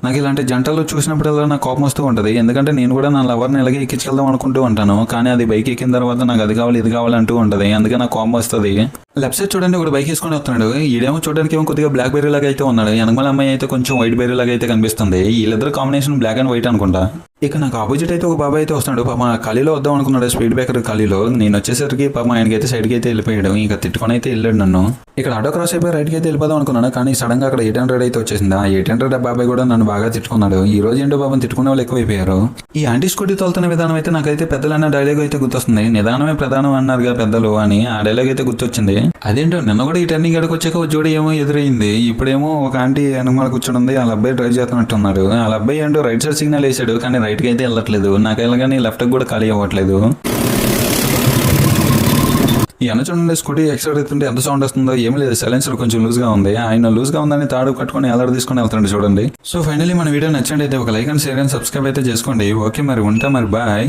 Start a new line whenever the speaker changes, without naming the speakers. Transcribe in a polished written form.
నాకు ఇలాంటి జంటలు చూసినప్పుడల్లా నాకు కోపం వస్తూ ఉంటుంది. ఎందుకంటే నేను కూడా నా లవర్ని ఇలాగే ఎక్కించుకెళ్దాం అనుకుంటూ ఉంటాను. కానీ అది బైక్ ఎక్కిన తర్వాత నాకు అది కావాలి ఇది కావాలి అంటూ ఉంటుంది. అందుకే నాకు కోపం వస్తుంది. లెఫ్ట్ సైడ్ చూడండి, ఒక బైక్ వేసుకొని వస్తున్నాడు. ఈడేమో చూడడానికి ఏమో కొద్దిగా బ్లాక్ బెర్రీ లాగా అయితే ఉన్నాడు. వెనకమాల అమ్మాయి అయితే కొంచెం వైట్ బెర్రీ లాగా అయితే కనిపిస్తుంది. వీళ్ళిద్దరు కాంబినేషన్ బ్లాక్ అండ్ వైట్ అనుకుంటా. ఇక నాకు ఆపోజిట్ అయితే ఒక బాబాయ్ అయితే వస్తున్నాడు. పాప ఖాళీలో వద్దాం అనుకున్నాడు, స్పీడ్ బ్రేకర్ ఖాళీలో. నేను వచ్చేసరికి పాప ఆయనకైతే సైడ్కి అయితే వెళ్ళిపోయాడు. ఇంకా తిట్టుకొని అయితే వెళ్ళాడు నన్ను. ఇక్కడ ఆటో క్రాస్ అయిపోయి రైట్కి అయితే వెళ్ళిపోదాం అనుకున్నాను. కానీ సడన్ గా అక్కడ 800 అయితే వచ్చేసింది. ఆ 800 బాబాయ్ కూడా నన్ను బాగా తిట్టుకున్నాడు. ఈ రోజు ఏంటో బాబాని తిట్టుకునే వాళ్ళు ఎక్కువైపోయారు. ఈ ఆంటీ స్కూటీ తోలుతున్న విధానం అయితే నాకైతే పెద్దలన్న డైలాగ్ అయితే గుర్తొస్తుంది. నిదానమే ప్రధానం అన్నారుగా పెద్దలు అని ఆ డైలాగ్ అయితే గుర్తొచ్చింది. అదేంటో నిన్న కూడా ఈ టర్నింగ్ గడకు వచ్చాక ఒక జోడి ఏమో ఎదురైంది. ఇప్పుడేమో ఒక ఆంటీ వెనకమాల కూర్చుంది. వాళ్ళ అబ్బాయి డ్రైవ్ చేస్తున్నట్టున్నాడు. వాళ్ళ అబ్బాయి ఏంటో రైట్ సైడ్ సిగ్నల్ వేసాడు, కానీ రైట్ కి అయితే వెళ్ళట్లేదు. నాకు వెళ్ళగానే లెఫ్ట్ కి కూడా ఖాళీ అవ్వట్లేదు. ఈ అన్న చూడండి, స్కూటీ ఎక్స్ట్రా ఎత్తుంటే ఎంత సౌండ్ వస్తుందో. ఏమీ లేదు, సైలెన్సర్ కొంచెం లూజ్ గా ఉంది. ఆయన లూజ్ గా ఉందని తాడు కట్టుకుని ఎలా తీసుకుని వెళ్తాడు చూడండి. సో ఫైనల్లీ మన వీడియో నచ్చండి అయితే ఒక like and share and subscribe అయితే చేసుకోండి. ఓకే మరి ఉంటా మరి, బాయ్.